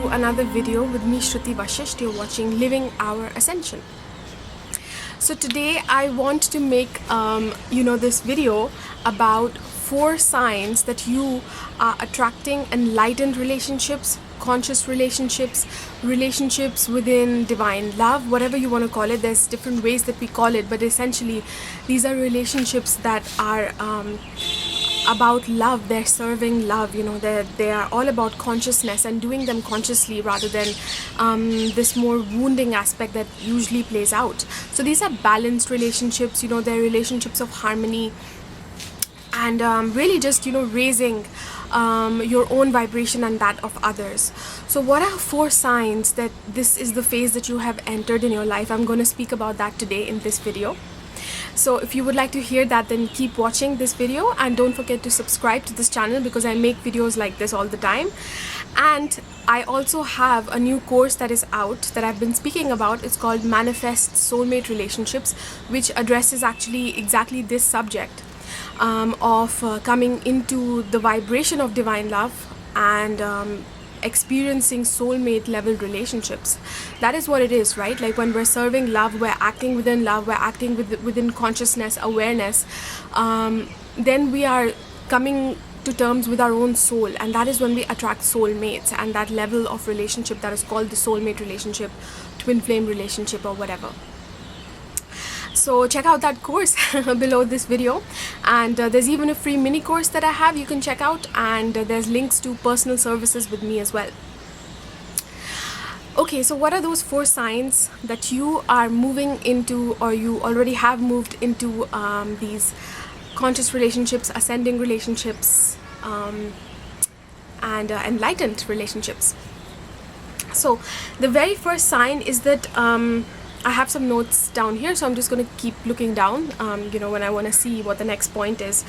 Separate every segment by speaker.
Speaker 1: to another video with me, Shruti Vashisht. You're watching Living Our Ascension. So today I want to make this video about 4 signs that you are attracting enlightened relationships, conscious relationships, relationships within divine love, whatever you want to call it. There's different ways that we call it, but essentially these are relationships that are about love. They're serving love, they are all about consciousness and doing them consciously rather than this more wounding aspect that usually plays out. So these are balanced relationships, they're relationships of harmony and really just raising your own vibration and that of others. So what are 4 signs that this is the phase that you have entered in your life? I'm going to speak about that today in this video. So if you would like to hear that, then keep watching this video and don't forget to subscribe to this channel because I make videos like this all the time. And I also have a new course that is out that I've been speaking about. It's called Manifest Soulmate Relationships, which addresses actually exactly this subject of coming into the vibration of divine love and experiencing soulmate level relationships. That is what it is, right? Like when we're serving love, we're acting within love, we're acting within consciousness, awareness, then we are coming to terms with our own soul, and that is when we attract soulmates and that level of relationship that is called the soulmate relationship, twin flame relationship, or whatever. So check out that course below this video, and there's even a free mini course that I have you can check out, and there's links to personal services with me as well. Okay, so what are those 4 signs that you are moving into, or you already have moved into these conscious relationships, ascending relationships, and enlightened relationships? So the very first sign is that I have some notes down here, so I'm just going to keep looking down, when I want to see what the next point is.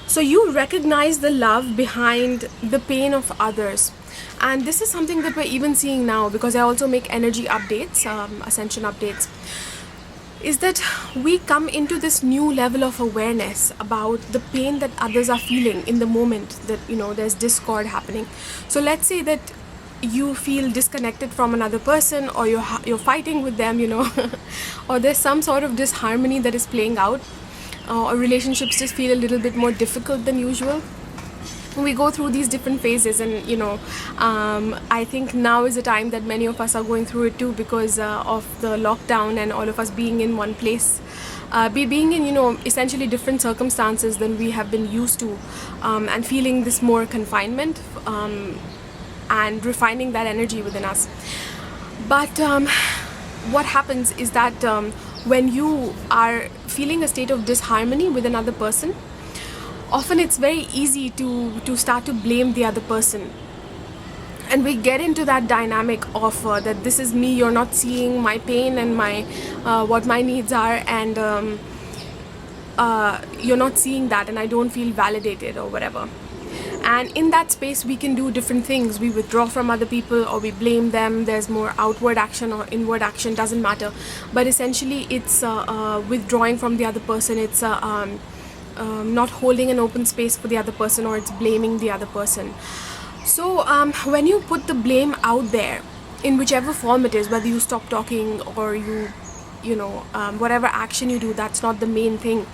Speaker 1: So you recognize the love behind the pain of others. And this is something that we're even seeing now, because I also make energy updates, ascension updates, is that we come into this new level of awareness about the pain that others are feeling in the moment that, there's discord happening. So let's say that you feel disconnected from another person, or you're fighting with them, or there's some sort of disharmony that is playing out, or relationships just feel a little bit more difficult than usual. We go through these different phases, and I think now is the time that many of us are going through it too, because of the lockdown and all of us being in one place, being in essentially different circumstances than we have been used to, and feeling this more confinement, and refining that energy within us. But what happens is that when you are feeling a state of disharmony with another person, often it's very easy to start to blame the other person, and we get into that dynamic of that this is me, you're not seeing my pain and my what my needs are, and you're not seeing that, and I don't feel validated or whatever. And in that space we can do different things. We withdraw from other people, or we blame them. There's more outward action or inward action, doesn't matter, but essentially it's withdrawing from the other person. It's not holding an open space for the other person, or it's blaming the other person. So when you put the blame out there in whichever form it is, whether you stop talking or you whatever action you do, that's not the main thing,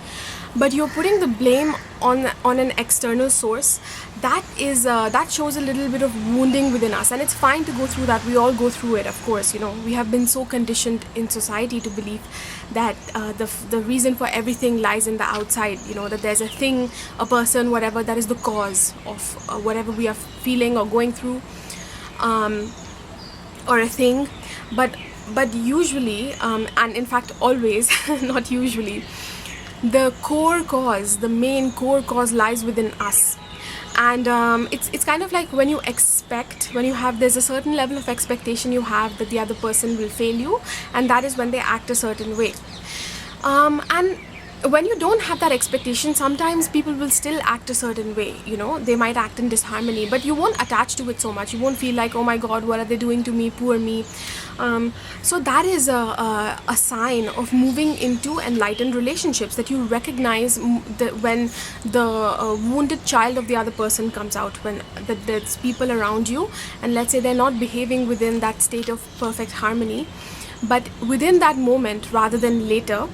Speaker 1: but you're putting the blame on an external source, that is that shows a little bit of wounding within us. And it's fine to go through that. We all go through it, of course. We have been so conditioned in society to believe that the reason for everything lies in the outside, that there's a thing, a person, whatever, that is the cause of whatever we are feeling or going through, or a thing. But usually, and in fact always, not usually, the core cause, the main core cause lies within us. And it's kind of like when you expect, there's a certain level of expectation you have that the other person will fail you, and that is when they act a certain way. And when you don't have that expectation, sometimes people will still act a certain way, you know, they might act in disharmony, but you won't attach to it so much. You won't feel like, oh my god, what are they doing to me, poor me. So that is a sign of moving into enlightened relationships, that you recognize when the wounded child of the other person comes out, when there's people around you, and let's say they're not behaving within that state of perfect harmony, but within that moment rather than later,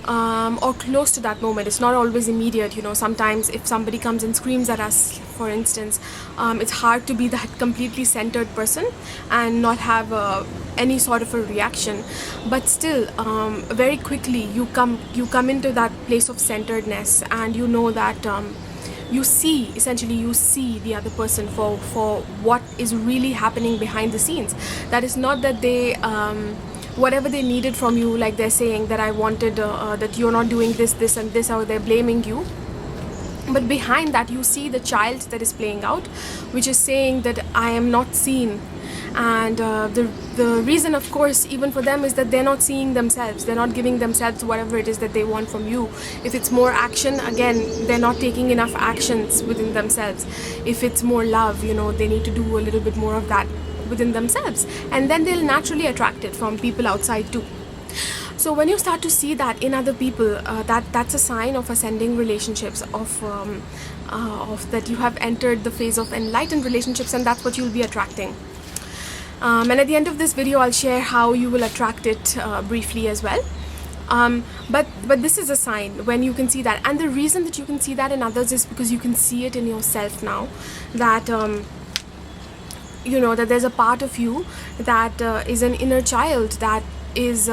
Speaker 1: or close to that moment. It's not always immediate, you know. Sometimes if somebody comes and screams at us, for instance, it's hard to be that completely centered person and not have any sort of a reaction, but still very quickly you come into that place of centeredness, and you know that you see the other person for what is really happening behind the scenes. That is not that they whatever they needed from you, like they're saying that I wanted that you're not doing this and this, or they're blaming you, but behind that you see the child that is playing out, which is saying that I am not seen. And the reason, of course, even for them, is that they're not seeing themselves, they're not giving themselves whatever it is that they want from you. If it's more action, again, they're not taking enough actions within themselves. If it's more love, you know, they need to do a little bit more of that within themselves, and then they'll naturally attract it from people outside too. So when you start to see that in other people, that's a sign of ascending relationships, of that you have entered the phase of enlightened relationships, and that's what you'll be attracting. And at the end of this video, I'll share how you will attract it briefly as well. But this is a sign when you can see that, and the reason that you can see that in others is because you can see it in yourself now, that you know, that there's a part of you that is an inner child that is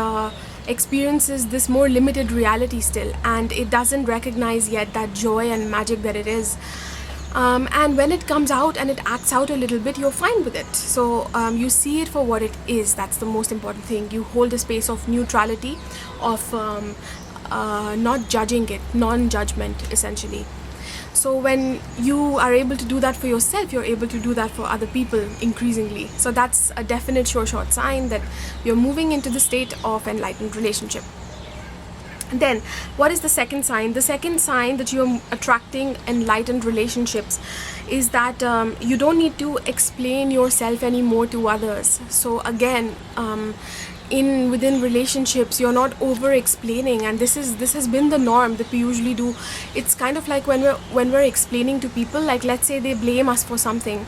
Speaker 1: experiences this more limited reality still, and it doesn't recognize yet that joy and magic that it is. And when it comes out and it acts out a little bit, you're fine with it. So you see it for what it is. That's the most important thing. You hold a space of neutrality, of not judging it, non-judgment essentially. So when you are able to do that for yourself, you're able to do that for other people increasingly. So that's a definite short sign that you're moving into the state of enlightened relationship. And then, what is the second sign? The second sign that you're attracting enlightened relationships is that you don't need to explain yourself anymore to others. So again, within relationships, you're not over explaining, and this has been the norm that we usually do. It's kind of like when we're explaining to people, like let's say they blame us for something,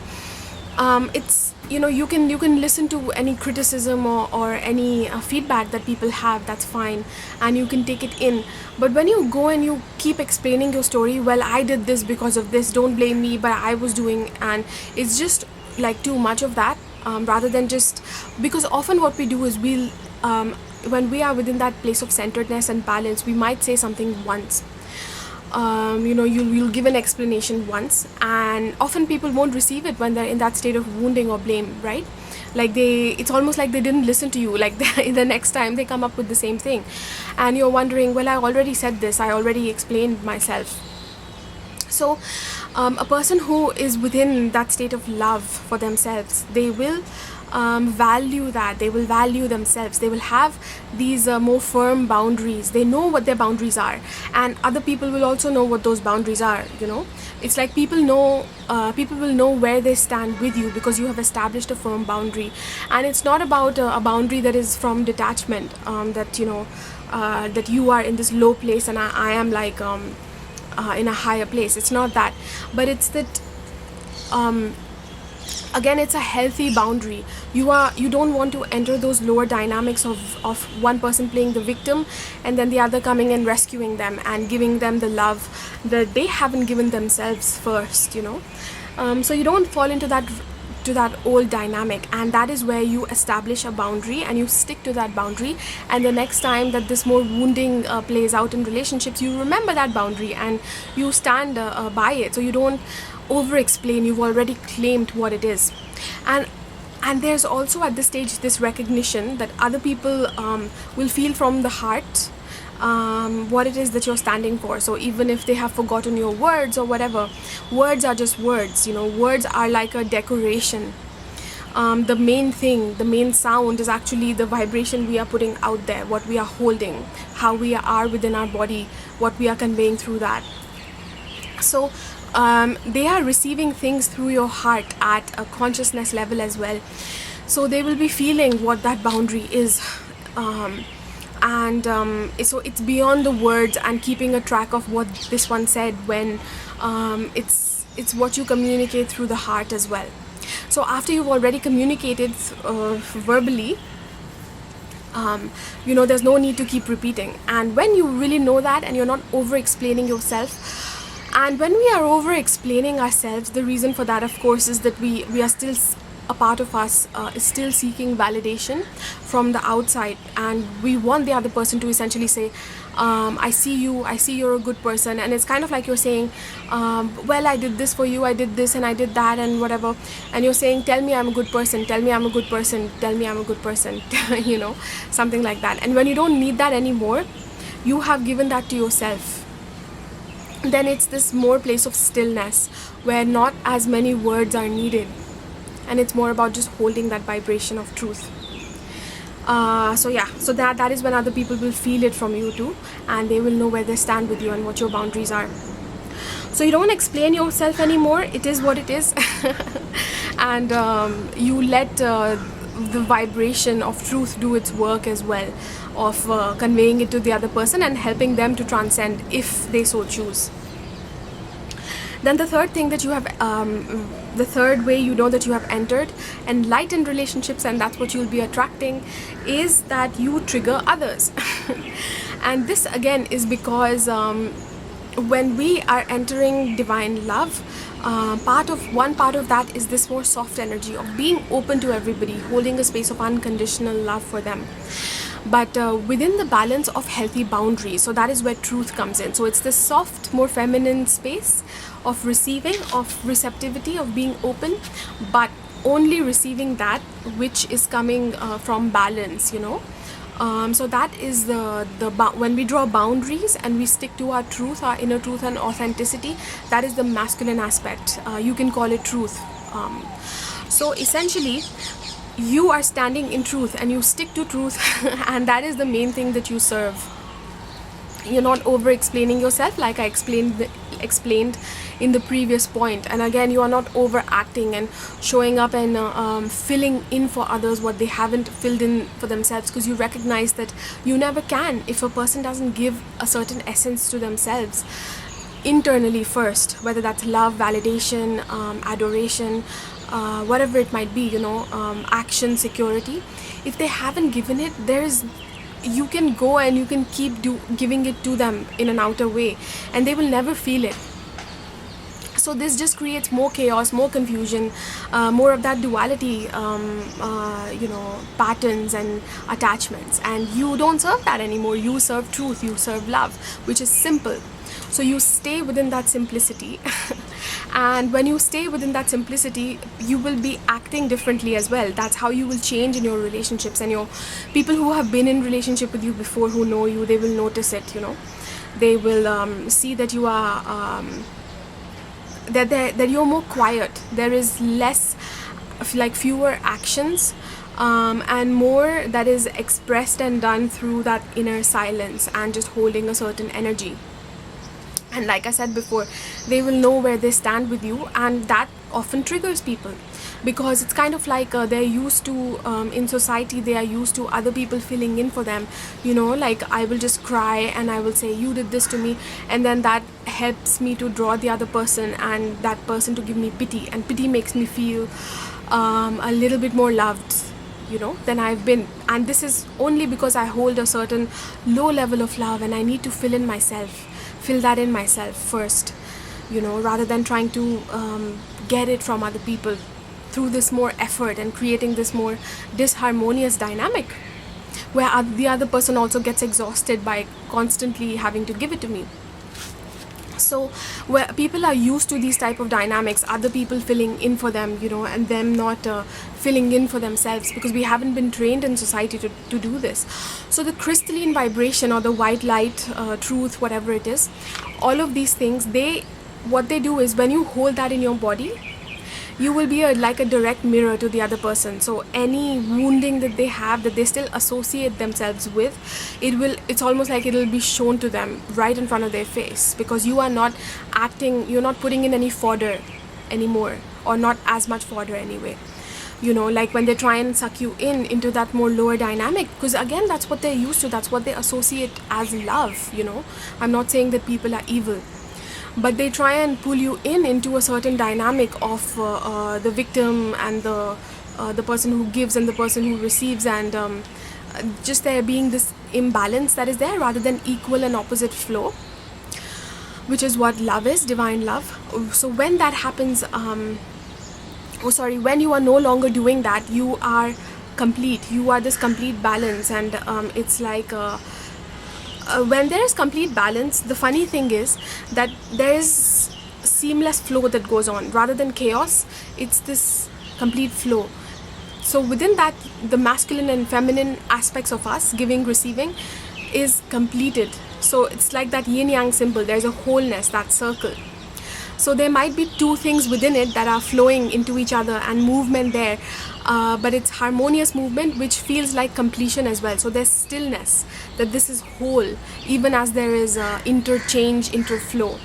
Speaker 1: it's, you know, you can listen to any criticism or any feedback that people have, that's fine, and you can take it in. But when you go and you keep explaining your story, well, I did this because of this, don't blame me, but I was doing, and it's just like too much of that. Rather than just, because often what we do is we'll when we are within that place of centeredness and balance, we might say something once, you know, you'll give an explanation once, and often people won't receive it when they're in that state of wounding or blame, right? Like it's almost like they didn't listen to you, like the next time they come up with the same thing, and you're wondering, well, I already said this, I already explained myself. So a person who is within that state of love for themselves, they will value that, they will value themselves, they will have these more firm boundaries. They know what their boundaries are, and other people will also know what those boundaries are, you know. It's like people will know where they stand with you because you have established a firm boundary. And it's not about a boundary that is from detachment, that, you know, that you are in this low place and I am like in a higher place. It's not that, but it's that again, it's a healthy boundary. You don't want to enter those lower dynamics of one person playing the victim and then the other coming and rescuing them and giving them the love that they haven't given themselves first, you know. So you don't fall into that old dynamic, and that is where you establish a boundary and you stick to that boundary, and the next time that this more wounding plays out in relationships, you remember that boundary and you stand by it. So you don't over explain, you've already claimed what it is. And there's also at this stage this recognition that other people will feel from the heart what it is that you're standing for. So even if they have forgotten your words or whatever, words are just words, you know. Words are like a decoration. the main thing, the main sound is actually the vibration we are putting out there, what we are holding, how we are within our body, what we are conveying through that. So they are receiving things through your heart at a consciousness level as well. So they will be feeling what that boundary is. So it's beyond the words and keeping a track of what this one said, when it's what you communicate through the heart as well. So after you've already communicated verbally, there's no need to keep repeating. And when you really know that and you're not over explaining yourself, and when we are over explaining ourselves, the reason for that, of course, is that we are still, a part of us is still seeking validation from the outside, and we want the other person to essentially say, I see you're a good person. And it's kind of like you're saying, well, I did this for you, I did this and I did that and whatever, and you're saying, tell me I'm a good person, tell me I'm a good person, tell me I'm a good person, something like that. And when you don't need that anymore, you have given that to yourself, then it's this more place of stillness where not as many words are needed, and it's more about just holding that vibration of truth. So that is when other people will feel it from you too, and they will know where they stand with you and what your boundaries are. So you don't explain yourself anymore, it is what it is. And you let the vibration of truth do its work as well, of conveying it to the other person and helping them to transcend if they so choose. Then the third thing that you have, the third way you know that you have entered enlightened relationships, and that's what you'll be attracting, is that you trigger others. And this again is because when we are entering divine love, one part of that is this more soft energy of being open to everybody, holding a space of unconditional love for them, but within the balance of healthy boundaries. So that is where truth comes in. So it's this soft, more feminine space of receiving, of receptivity, of being open, but only receiving that which is coming from balance, so that is when we draw boundaries and we stick to our truth, our inner truth and authenticity, that is the masculine aspect. You can call it truth. So essentially, you are standing in truth and you stick to truth, and that is the main thing that you serve. You're not over explaining yourself, like I explained in the previous point. And again, you are not overacting and showing up and filling in for others what they haven't filled in for themselves, because you recognize that you never can if a person doesn't give a certain essence to themselves internally first, whether that's love, validation, adoration, whatever it might be, action, security. If they haven't given it, you can go and you can keep giving it to them in an outer way, and they will never feel it. So this just creates more chaos, more confusion, more of that duality, patterns and attachments. And you don't serve that anymore. You serve truth, you serve love, which is simple. So you stay within that simplicity. And when you stay within that simplicity, you will be acting differently as well. That's how you will change in your relationships. And your people who have been in relationship with you before, who know you, they will notice it, They will see that you are, that you're more quiet. There is less, fewer actions, and more that is expressed and done through that inner silence and just holding a certain energy. And like I said before, they will know where they stand with you, and that often triggers people, because it's kind of like they're used to, in society, they are used to other people filling in for them. I will just cry and I will say, you did this to me, and then that helps me to draw the other person and that person to give me pity, and pity makes me feel a little bit more loved, than I've been. And this is only because I hold a certain low level of love, and I need to fill that in myself first, rather than trying to get it from other people through this more effort and creating this more disharmonious dynamic where the other person also gets exhausted by constantly having to give it to me. So where people are used to these type of dynamics, other people filling in for them, and them not filling in for themselves, because we haven't been trained in society to do this. So the crystalline vibration or the white light, truth, whatever it is, all of these things, what they do is, when you hold that in your body, you will be like a direct mirror to the other person. So any wounding that they have, that they still associate themselves with, it's almost like it'll be shown to them right in front of their face, because you are not you're not putting in any fodder anymore, or not as much fodder anyway. Like when they try and suck you into that more lower dynamic, because again, that's what they're used to, that's what they associate as love. I'm not saying that people are evil, but they try and pull you into a certain dynamic of the victim and the person who gives and the person who receives, and just there being this imbalance that is there, rather than equal and opposite flow, which is what love is, divine love. So when that happens, when you are no longer doing that, you are complete, you are this complete balance. And it's like when there is complete balance, the funny thing is that there is seamless flow that goes on, rather than chaos. It's this complete flow. So within that, the masculine and feminine aspects of us, giving, receiving, is completed. So it's like that yin yang symbol, there's a wholeness, that circle. So there might be two things within it that are flowing into each other, and movement there, but it's harmonious movement which feels like completion as well. So there's stillness, that this is whole, even as there is interchange, interflow.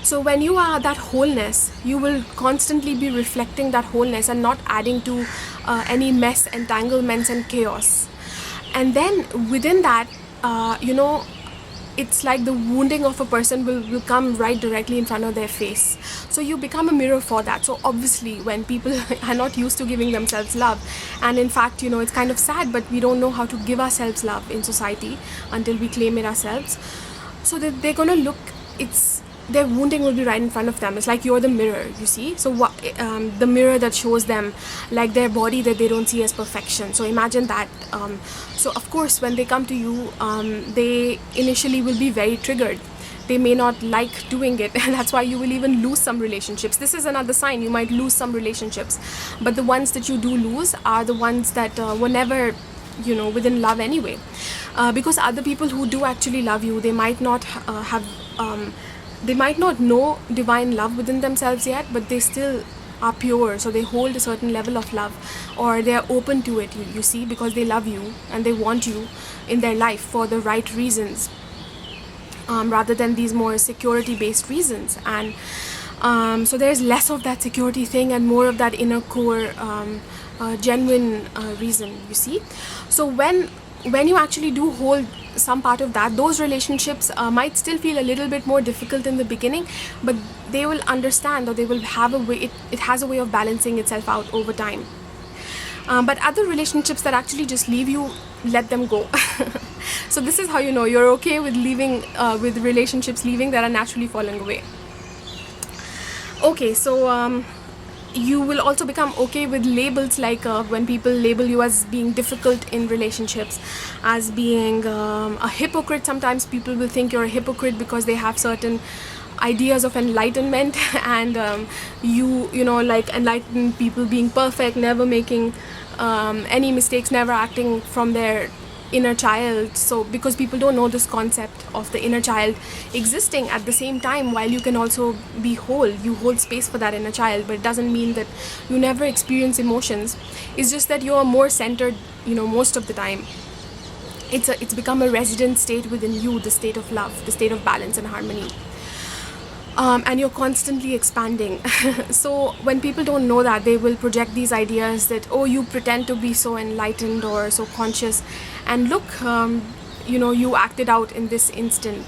Speaker 1: So when you are that wholeness, you will constantly be reflecting that wholeness and not adding to any mess, entanglements and chaos. And then within that, it's like the wounding of a person will come right directly in front of their face. So you become a mirror for that. So obviously when people are not used to giving themselves love, and in fact, it's kind of sad, but we don't know how to give ourselves love in society until we claim it ourselves. So that they're gonna look, their wounding will be right in front of them. It's like you're the mirror, you see. So the mirror that shows them like their body that they don't see as perfection. So imagine that. So of course when they come to you, they initially will be very triggered. They may not like doing it, and that's why you will even lose some relationships. This is another sign, you might lose some relationships, but the ones that you do lose are the ones that were never within love anyway, because other people who do actually love you, they might not they might not know divine love within themselves yet, but they still are pure, so they hold a certain level of love, or they are open to it, you see, because they love you and they want you in their life for the right reasons, rather than these more security based reasons. And so there's less of that security thing and more of that inner core genuine reason, you see. So when you actually do hold some part of that, those relationships might still feel a little bit more difficult in the beginning, but they will understand, or they will have a way, it has a way of balancing itself out over time. But other relationships that actually just leave you, let them go. So this is how you know you're okay with leaving, with relationships leaving that are naturally falling away. Okay, so you will also become okay with labels, like when people label you as being difficult in relationships, as being a hypocrite. Sometimes people will think you're a hypocrite because they have certain ideas of enlightenment, and like enlightened people being perfect, never making any mistakes, never acting from their inner child. So because people don't know this concept of the inner child existing at the same time, while you can also be whole, you hold space for that inner child, but it doesn't mean that you never experience emotions. It's just that you're more centered, most of the time. It's become a resident state within you, the state of love, the state of balance and harmony. And you're constantly expanding. So when people don't know that, they will project these ideas that, oh, you pretend to be so enlightened or so conscious, and look, you acted out in this instance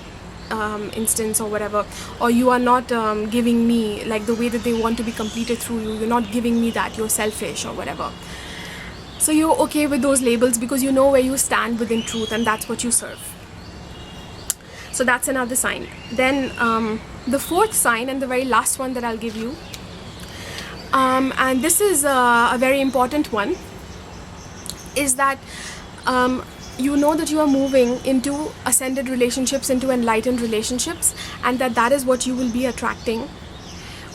Speaker 1: or whatever, or you are not giving me like the way that they want to be completed through you, you're not giving me that, you're selfish or whatever. So you're okay with those labels because you know where you stand within truth, and that's what you serve. So that's another sign. Then the fourth sign, and the very last one that I'll give you, and this is a very important one, is that you know that you are moving into ascended relationships, into enlightened relationships, and that is what you will be attracting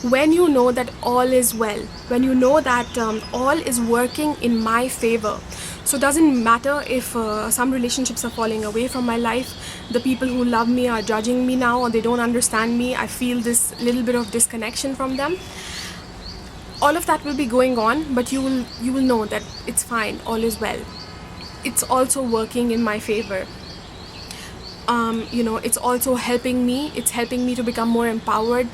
Speaker 1: when you know that all is well, when you know that all is working in my favor. So it doesn't matter if some relationships are falling away from my life, the people who love me are judging me now, or they don't understand me, I feel this little bit of disconnection from them. all of that will be going on, but you will know that it's fine, all is well. It's also working in my favor. You know, it's also helping me. It's helping me to become more empowered.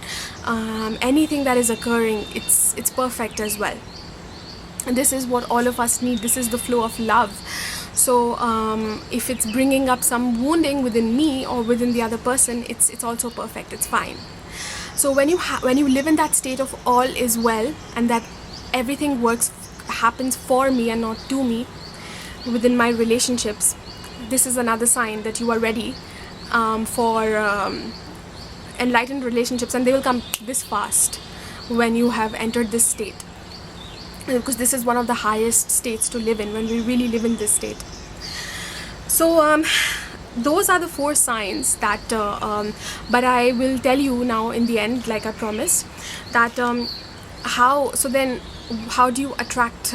Speaker 1: Anything that is occurring, it's perfect as well. And this is what all of us need. This is the flow of love. So if it's bringing up some wounding within me or within the other person, it's also perfect. It's fine. So when you live in that state of all is well, and that everything happens for me and not to me within my relationships, this is another sign that you are ready for enlightened relationships, and they will come this fast when you have entered this state, because this is one of the highest states to live in, when we really live in this state. So those are the 4 signs that but I will tell you now in the end, like I promised, that how do you attract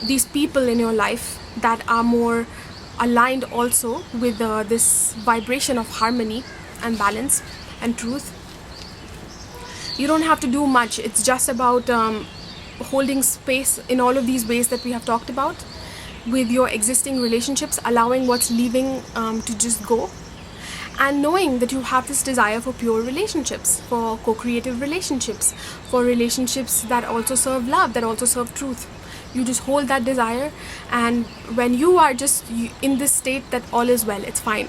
Speaker 1: these people in your life that are more aligned also with this vibration of harmony and balance and truth. You don't have to do much. It's just about holding space in all of these ways that we have talked about with your existing relationships, allowing what's leaving to just go, and knowing that you have this desire for pure relationships, for co-creative relationships, for relationships that also serve love, that also serve truth. You just hold that desire, and when you are just in this state that all is well, it's fine.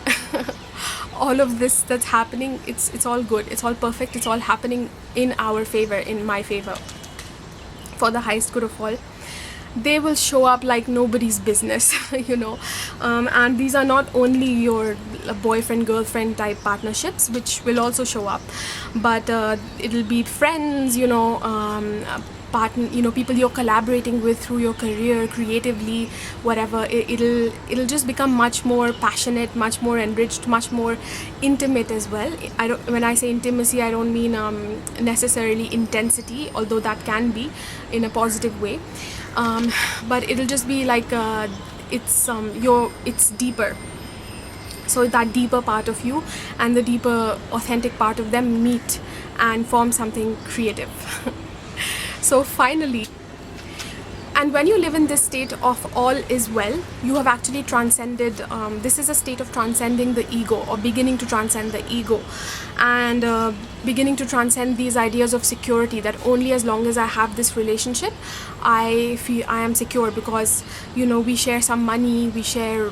Speaker 1: All of this that's happening, it's all good, it's all perfect, it's all happening in our favor, in my favor, for the highest good of all. They will show up like nobody's business, you know. And these are not only your boyfriend girlfriend type partnerships, which will also show up, but it'll be friends, you know, people you're collaborating with through your career, creatively, whatever. It'll just become much more passionate, much more enriched, much more intimate as well. When I say intimacy, I don't mean necessarily intensity, although that can be in a positive way. But it'll just be like it's deeper. So that deeper part of you and the deeper authentic part of them meet and form something creative. So finally, and when you live in this state of all is well, you have actually transcended, this is a state of transcending the ego, or beginning to transcend the ego, and beginning to transcend these ideas of security, that only as long as I have this relationship, I feel I am secure, because, you know, we share some money, we share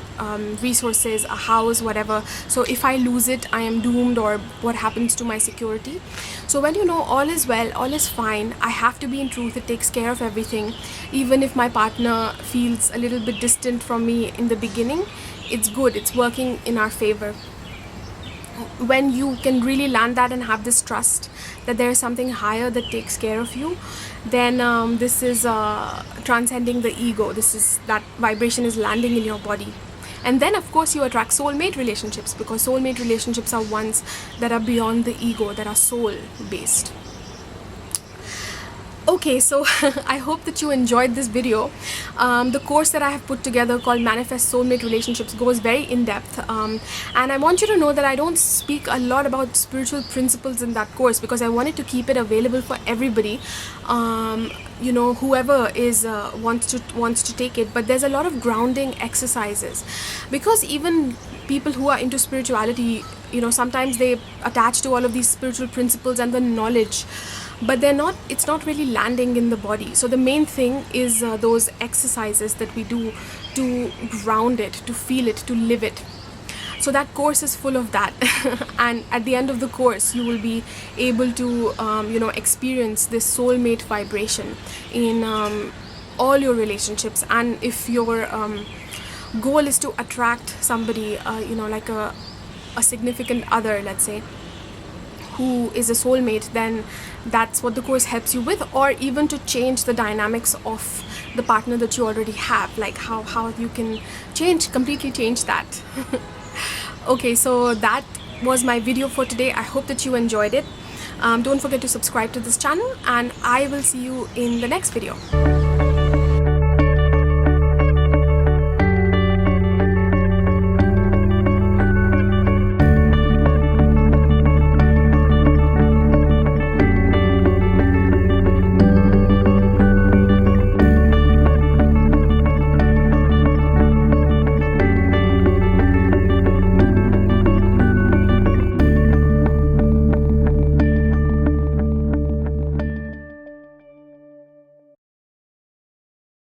Speaker 1: resources, a house, whatever. So if I lose it, I am doomed, or what happens to my security? So when you know all is well, all is fine, I have to be in truth, it takes care of everything. Even if my partner feels a little bit distant from me in the beginning, it's good, it's working in our favor. When you can really land that and have this trust that there is something higher that takes care of you, then this is transcending the ego. This is, that vibration is landing in your body. And then of course you attract soulmate relationships, because soulmate relationships are ones that are beyond the ego, that are soul based. Okay, so I hope that you enjoyed this video. The course that I have put together called Manifest Soulmate Relationships goes very in depth, and I want you to know that I don't speak a lot about spiritual principles in that course, because I wanted to keep it available for everybody, you know, whoever is wants to take it. But there's a lot of grounding exercises, because even people who are into spirituality, you know, sometimes they attach to all of these spiritual principles and the knowledge, but it's not really landing in the body. So the main thing is those exercises that we do to ground it, to feel it, to live it. So that course is full of that. And at the end of the course, you will be able to you know, experience this soulmate vibration in all your relationships. And if your goal is to attract somebody, you know, like a significant other, let's say, who is a soulmate, then that's what the course helps you with. Or even to change the dynamics of the partner that you already have, like how you can completely change that. Okay, so that was my video for today. I hope that you enjoyed it. Don't forget to subscribe to this channel, and I will see you in the next video.